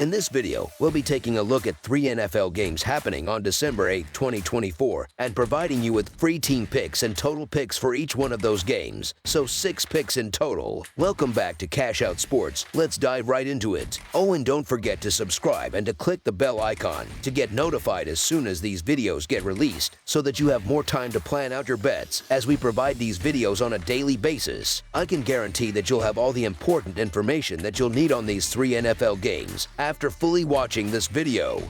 In this video, we'll be taking a look at 3 NFL games happening on December 8, 2024, and providing you with free team picks and total picks for each one of those games, so 6 picks in total. Welcome back to Cash Out Sports. Let's dive right into it. Oh, and don't forget to subscribe and to click the bell icon to get notified as soon as these videos get released, so that you have more time to plan out your bets as we provide these videos on a daily basis. I can guarantee that you'll have all the important information that you'll need on these 3 NFL games after fully watching this video.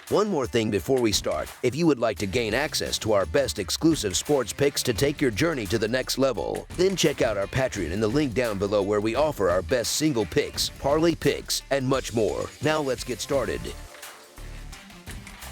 One more thing before we start: if you would like to gain access to our best exclusive sports picks to take your journey to the next level, then check out our Patreon in the link down below, where we offer our best single picks, parlay picks, and much more. Now let's get started.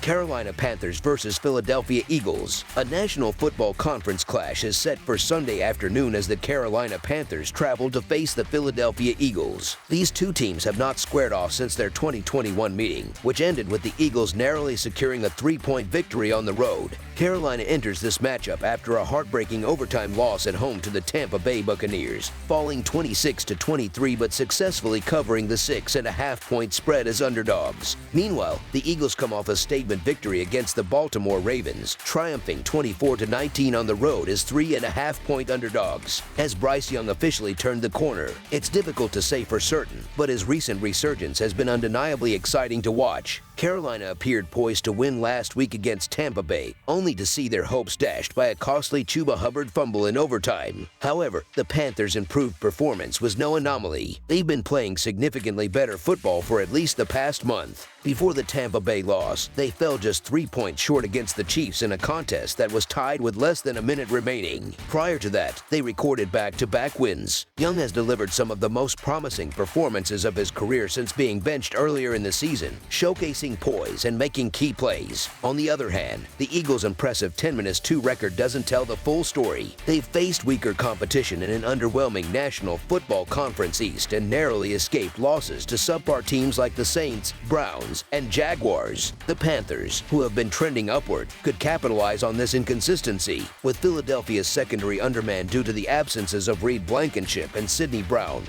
Carolina Panthers versus Philadelphia Eagles. A National Football Conference clash is set for Sunday afternoon as the Carolina Panthers travel to face the Philadelphia Eagles. These two teams have not squared off since their 2021 meeting, which ended with the Eagles narrowly securing a 3-point victory on the road. Carolina enters this matchup after a heartbreaking overtime loss at home to the Tampa Bay Buccaneers, falling 26-23 but successfully covering the 6.5-point spread as underdogs. Meanwhile, the Eagles come off a statement victory against the Baltimore Ravens, triumphing 24-19 on the road as 3.5-point underdogs. As Bryce Young officially turned the corner, it's difficult to say for certain, but his recent resurgence has been undeniably exciting to watch. Carolina appeared poised to win last week against Tampa Bay, only to see their hopes dashed by a costly Chuba Hubbard fumble in overtime. However, the Panthers' improved performance was no anomaly. They've been playing significantly better football for at least the past month. Before the Tampa Bay loss, they fell just 3 points short against the Chiefs in a contest that was tied with less than a minute remaining. Prior to that, they recorded back-to-back wins. Young has delivered some of the most promising performances of his career since being benched earlier in the season, showcasing poise and making key plays. On the other hand, the Eagles' impressive 10-2 record doesn't tell the full story. They've faced weaker competition in an underwhelming National Football Conference East and narrowly escaped losses to subpar teams like the Saints, Browns, and Jaguars. The Panthers, who have been trending upward, could capitalize on this inconsistency, with Philadelphia's secondary undermanned due to the absences of Reed Blankenship and Sidney Brown.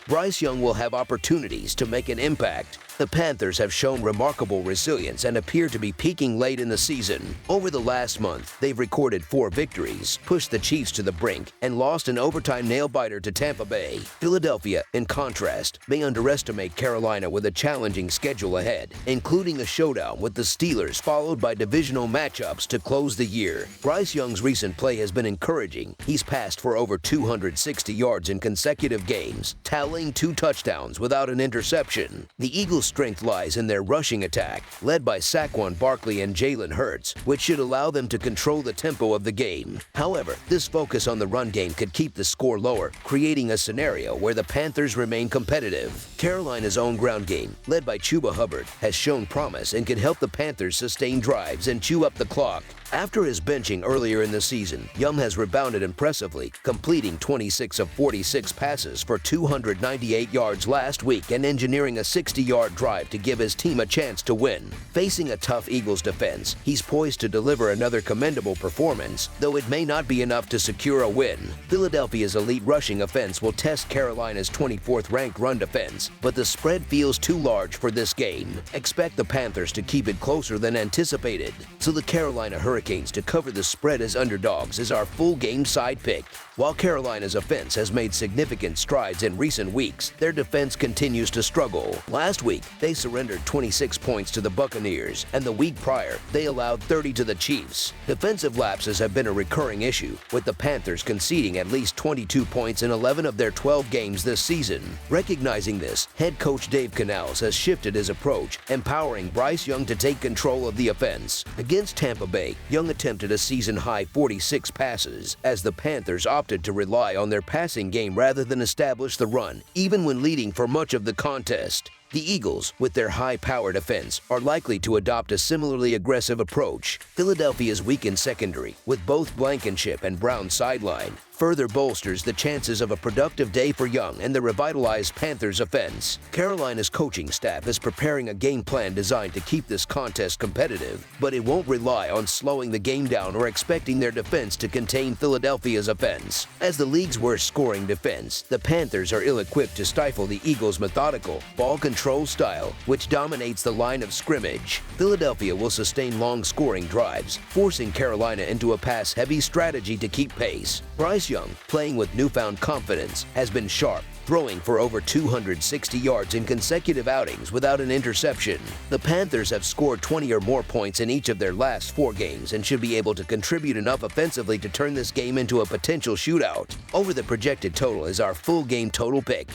Bryce Young will have opportunities to make an impact. The Panthers have shown remarkable resilience and appear to be peaking late in the season. Over the last month, they've recorded 4 victories, pushed the Chiefs to the brink, and lost an overtime nail-biter to Tampa Bay. Philadelphia, in contrast, may underestimate Carolina with a challenging schedule ahead, including a showdown with the Steelers followed by divisional matchups to close the year. Bryce Young's recent play has been encouraging. He's passed for over 260 yards in consecutive games, tallying 2 touchdowns without an interception. The Eagles' strength lies in their rushing attack, led by Saquon Barkley and Jalen Hurts, which should allow them to control the tempo of the game. However, this focus on the run game could keep the score lower, creating a scenario where the Panthers remain competitive. Carolina's own ground game, led by Chuba Hubbard, has shown promise and can help the Panthers sustain drives and chew up the clock. After his benching earlier in the season, Young has rebounded impressively, completing 26 of 46 passes for 298 yards last week and engineering a 60-yard drive to give his team a chance to win. Facing a tough Eagles defense, he's poised to deliver another commendable performance, though it may not be enough to secure a win. Philadelphia's elite rushing offense will test Carolina's 24th-ranked run defense, but the spread feels too large for this game. Expect the Panthers to keep it closer than anticipated, so the Carolina Hurricanes to cover the spread as underdogs is our full game side pick. While Carolina's offense has made significant strides in recent weeks, their defense continues to struggle. Last week, they surrendered 26 points to the Buccaneers, and the week prior, they allowed 30 to the Chiefs. Defensive lapses have been a recurring issue, with the Panthers conceding at least 22 points in 11 of their 12 games this season. Recognizing this, head coach Dave Canales has shifted his approach, empowering Bryce Young to take control of the offense. Against Tampa Bay, Young attempted a season-high 46 passes, as the Panthers opted to rely on their passing game rather than establish the run, even when leading for much of the contest. The Eagles, with their high-powered defense, are likely to adopt a similarly aggressive approach. Philadelphia's weakened secondary, with both Blankenship and Brown sidelined, further bolsters the chances of a productive day for Young and the revitalized Panthers offense. Carolina's coaching staff is preparing a game plan designed to keep this contest competitive, but it won't rely on slowing the game down or expecting their defense to contain Philadelphia's offense. As the league's worst scoring defense, the Panthers are ill-equipped to stifle the Eagles' methodical, ball control style, which dominates the line of scrimmage. Philadelphia will sustain long scoring drives, forcing Carolina into a pass-heavy strategy to keep pace. Bryce Young, playing with newfound confidence, has been sharp, throwing for over 260 yards in consecutive outings without an interception. The Panthers have scored 20 or more points in each of their last 4 games and should be able to contribute enough offensively to turn this game into a potential shootout. Over the projected total is our full game total pick.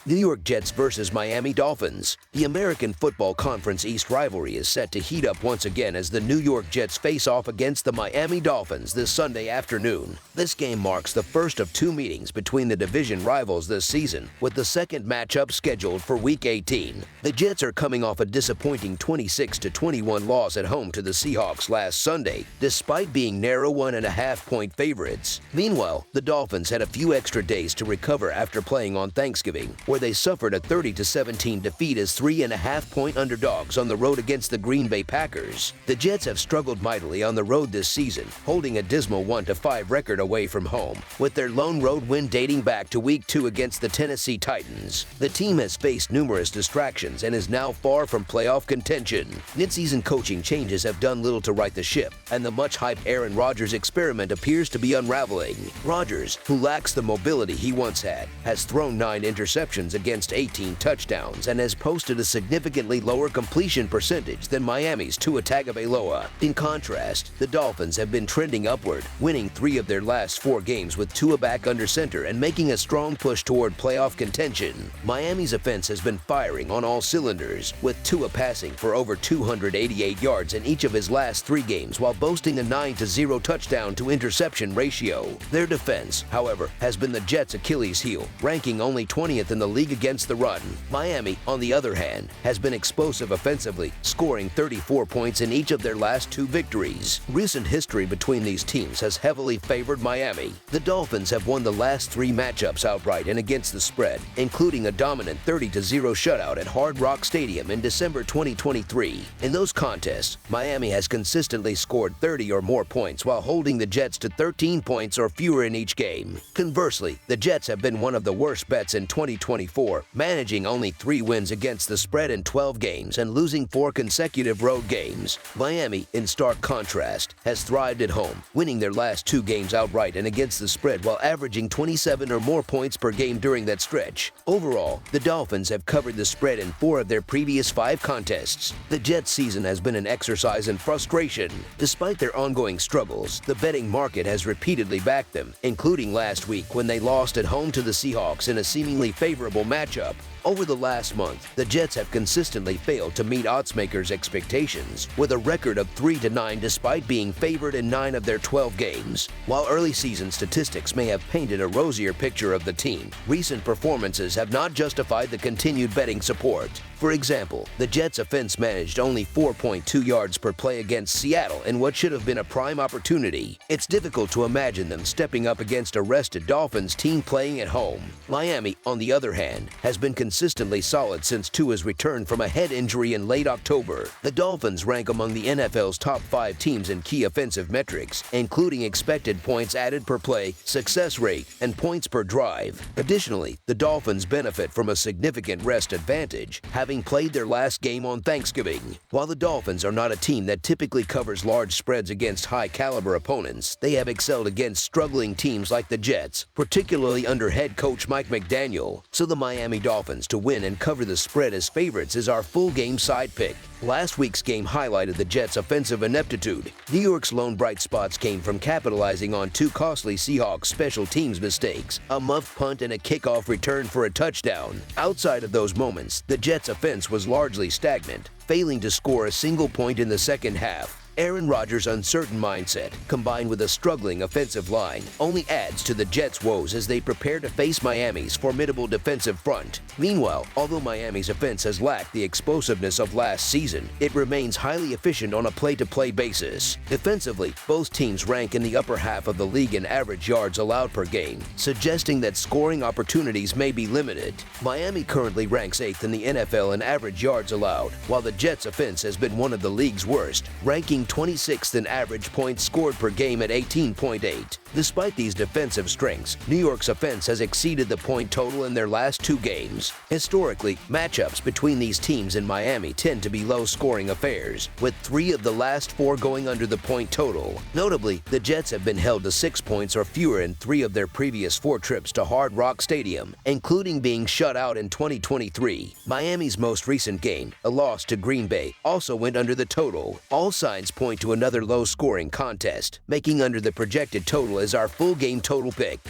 New York Jets versus Miami Dolphins. The American Football Conference East rivalry is set to heat up once again as the New York Jets face off against the Miami Dolphins this Sunday afternoon. This game marks the first of 2 meetings between the division rivals this season, with the second matchup scheduled for Week 18. The Jets are coming off a disappointing 26-21 loss at home to the Seahawks last Sunday, despite being narrow 1.5-point favorites. Meanwhile, the Dolphins had a few extra days to recover after playing on Thanksgiving, where they suffered a 30-17 defeat as 3.5-point underdogs on the road against the Green Bay Packers. The Jets have struggled mightily on the road this season, holding a dismal 1-5 record away from home, with their lone road win dating back to Week 2 against the Tennessee Titans. The team has faced numerous distractions and is now far from playoff contention. Mid-season coaching changes have done little to right the ship, and the much-hyped Aaron Rodgers experiment appears to be unraveling. Rodgers, who lacks the mobility he once had, has thrown 9 interceptions against 18 touchdowns and has posted a significantly lower completion percentage than Miami's Tua Tagovailoa. In contrast, the Dolphins have been trending upward, winning 3 of their last 4 games with Tua back under center and making a strong push toward playoff contention. Miami's offense has been firing on all cylinders, with Tua passing for over 288 yards in each of his last 3 games while boasting a 9-0 touchdown to interception ratio. Their defense, however, has been the Jets' Achilles heel, ranking only 20th in the league against the run. Miami, on the other hand, has been explosive offensively, scoring 34 points in each of their last 2 victories. Recent history between these teams has heavily favored Miami. The Dolphins have won the last 3 matchups outright and against the spread, including a dominant 30-0 shutout at Hard Rock Stadium in December 2023. In those contests, Miami has consistently scored 30 or more points while holding the Jets to 13 points or fewer in each game. Conversely, the Jets have been one of the worst bets in 2024, managing only 3 wins against the spread in 12 games and losing 4 consecutive road games. Miami, in stark contrast, has thrived at home, winning their last 2 games outright and against the spread while averaging 27 or more points per game during that stretch. Overall, the Dolphins have covered the spread in 4 of their previous 5 contests. The Jets' season has been an exercise in frustration. Despite their ongoing struggles, the betting market has repeatedly backed them, including last week when they lost at home to the Seahawks in a seemingly favorable matchup. Over the last month, the Jets have consistently failed to meet oddsmakers' expectations, with a record of 3-9 despite being favored in 9 of their 12 games. While early season statistics may have painted a rosier picture of the team, recent performances have not justified the continued betting support. For example, the Jets' offense managed only 4.2 yards per play against Seattle in what should have been a prime opportunity. It's difficult to imagine them stepping up against a rested Dolphins team playing at home. Miami, on the other hand, has been consistently solid since Tua's return from a head injury in late October. The Dolphins rank among the NFL's top 5 teams in key offensive metrics, including expected points added per play, success rate, and points per drive. Additionally, the Dolphins benefit from a significant rest advantage, having played their last game on Thanksgiving. While the Dolphins are not a team that typically covers large spreads against high-caliber opponents, they have excelled against struggling teams like the Jets, particularly under head coach Mike McDaniel. So the Miami Dolphins to win and cover the spread as favorites is our full game side pick. Last week's game highlighted the Jets' offensive ineptitude. New York's lone bright spots came from capitalizing on 2 costly Seahawks special teams mistakes, a muffed punt and a kickoff return for a touchdown. Outside of those moments, the Jets' offense was largely stagnant, failing to score a single point in the second half. Aaron Rodgers' uncertain mindset, combined with a struggling offensive line, only adds to the Jets' woes as they prepare to face Miami's formidable defensive front. Meanwhile, although Miami's offense has lacked the explosiveness of last season, it remains highly efficient on a play-to-play basis. Defensively, both teams rank in the upper half of the league in average yards allowed per game, suggesting that scoring opportunities may be limited. Miami currently ranks 8th in the NFL in average yards allowed, while the Jets' offense has been one of the league's worst, ranking 26th in average points scored per game at 18.8. Despite these defensive strengths, New York's offense has exceeded the point total in their last 2 games. Historically, matchups between these teams in Miami tend to be low-scoring affairs, with 3 of the last 4 going under the point total. Notably, the Jets have been held to 6 points or fewer in 3 of their previous 4 trips to Hard Rock Stadium, including being shut out in 2023. Miami's most recent game, a loss to Green Bay, also went under the total. All signs point to another low-scoring contest, making under the projected total as our full game total pick.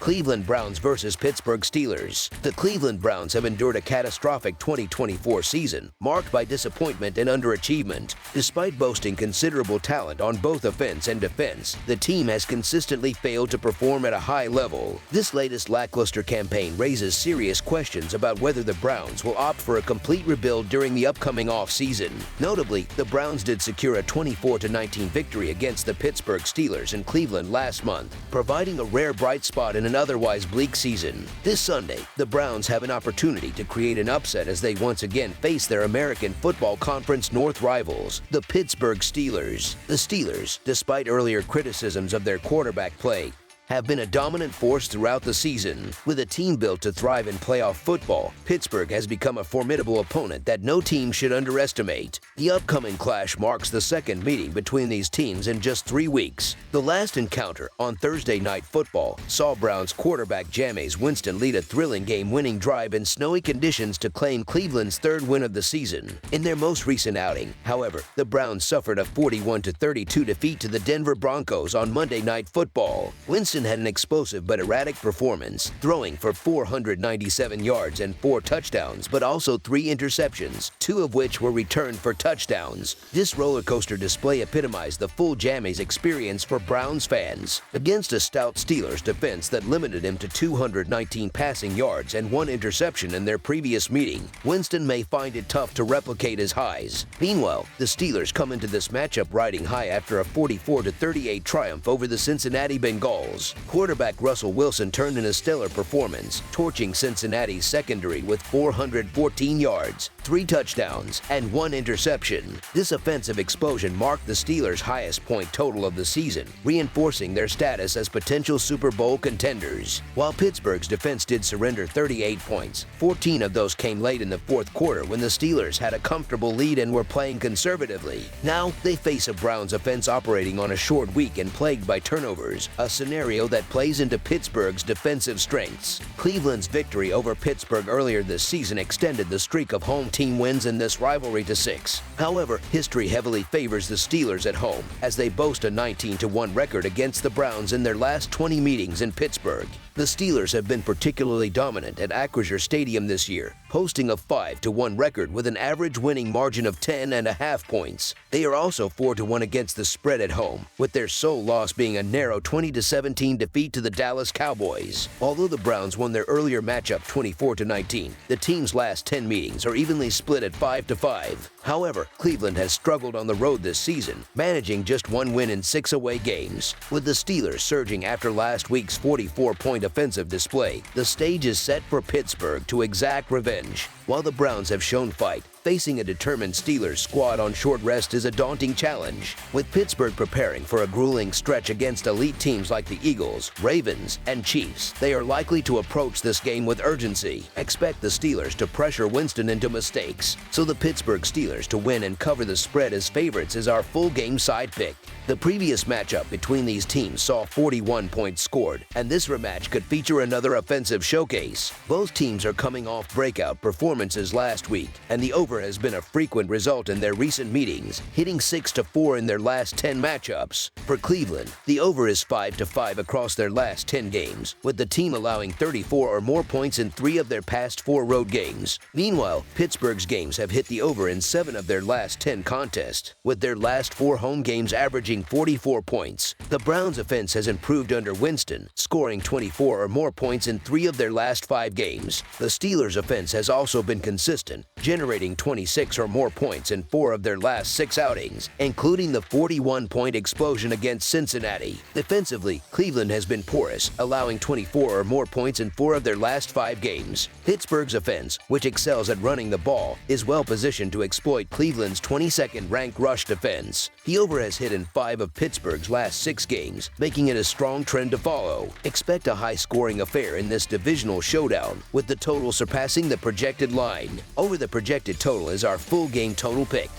Cleveland Browns versus Pittsburgh Steelers. The Cleveland Browns have endured a catastrophic 2024 season, marked by disappointment and underachievement. Despite boasting considerable talent on both offense and defense, the team has consistently failed to perform at a high level. This latest lackluster campaign raises serious questions about whether the Browns will opt for a complete rebuild during the upcoming offseason. Notably, the Browns did secure a 24-19 victory against the Pittsburgh Steelers in Cleveland last month, providing a rare bright spot in an otherwise bleak season. This Sunday, the Browns have an opportunity to create an upset as they once again face their American Football Conference North rivals, the Pittsburgh Steelers. The Steelers, despite earlier criticisms of their quarterback play, have been a dominant force throughout the season. With a team built to thrive in playoff football, Pittsburgh has become a formidable opponent that no team should underestimate. The upcoming clash marks the second meeting between these teams in just 3 weeks. The last encounter, on Thursday Night Football, saw Browns quarterback Jameis Winston lead a thrilling game-winning drive in snowy conditions to claim Cleveland's 3rd win of the season. In their most recent outing, however, the Browns suffered a 41-32 defeat to the Denver Broncos on Monday Night Football. Winston had an explosive but erratic performance, throwing for 497 yards and 4 touchdowns, but also 3 interceptions, 2 of which were returned for touchdowns. This roller coaster display epitomized the full Jameis experience for Browns fans. Against a stout Steelers defense that limited him to 219 passing yards and 1 interception in their previous meeting, Winston may find it tough to replicate his highs. Meanwhile, the Steelers come into this matchup riding high after a 44-38 triumph over the Cincinnati Bengals. Quarterback Russell Wilson turned in a stellar performance, torching Cincinnati's secondary with 414 yards, 3 touchdowns, and 1 interception. This offensive explosion marked the Steelers' highest point total of the season, reinforcing their status as potential Super Bowl contenders. While Pittsburgh's defense did surrender 38 points, 14 of those came late in the 4th quarter when the Steelers had a comfortable lead and were playing conservatively. Now, they face a Browns offense operating on a short week and plagued by turnovers, a scenario that plays into Pittsburgh's defensive strengths. Cleveland's victory over Pittsburgh earlier this season extended the streak of home team wins in this rivalry to 6. However, history heavily favors the Steelers at home, as they boast a 19-1 record against the Browns in their last 20 meetings in Pittsburgh. The Steelers have been particularly dominant at Acrisure Stadium this year, posting a 5-1 record with an average winning margin of 10.5 points. They are also 4-1 against the spread at home, with their sole loss being a narrow 20-17 defeat to the Dallas Cowboys. Although the Browns won their earlier matchup 24-19, the team's last 10 meetings are evenly split at 5-5. However, Cleveland has struggled on the road this season, managing just 1 win in 6 away games. With the Steelers surging after last week's 44-point offensive display, the stage is set for Pittsburgh to exact revenge. While the Browns have shown fight, facing a determined Steelers squad on short rest is a daunting challenge. With Pittsburgh preparing for a grueling stretch against elite teams like the Eagles, Ravens, and Chiefs, they are likely to approach this game with urgency. Expect the Steelers to pressure Winston into mistakes, so the Pittsburgh Steelers to win and cover the spread as favorites is our full game side pick. The previous matchup between these teams saw 41 points scored, and this rematch could feature another offensive showcase. Both teams are coming off breakout performances last week, and the over over has been a frequent result in their recent meetings, hitting 6-4 in their last 10 matchups. For Cleveland, the over is 5-5 across their last 10 games, with the team allowing 34 or more points in 3 of their past 4 road games. Meanwhile, Pittsburgh's games have hit the over in 7 of their last 10 contests, with their last 4 home games averaging 44 points. The Browns' offense has improved under Winston, scoring 24 or more points in 3 of their last 5 games. The Steelers' offense has also been consistent, generating 26 or more points in 4 of their last 6 outings, including the 41-point explosion against Cincinnati. Defensively, Cleveland has been porous, allowing 24 or more points in 4 of their last 5 games. Pittsburgh's offense, which excels at running the ball, is well positioned to exploit Cleveland's 22nd ranked rush defense. The over has hit in 5 of Pittsburgh's last 6 games, making it a strong trend to follow. Expect a high-scoring affair in this divisional showdown, with the total surpassing the projected line. Over the projected total is our full game total pick.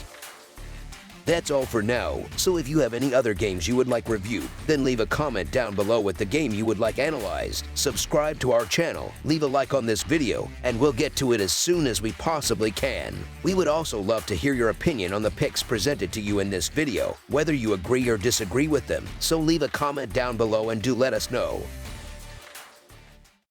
That's all for now, so if you have any other games you would like reviewed, then leave a comment down below with the game you would like analyzed. Subscribe to our channel, leave a like on this video, and we'll get to it as soon as we possibly can. We would also love to hear your opinion on the picks presented to you in this video, whether you agree or disagree with them, so leave a comment down below and do let us know.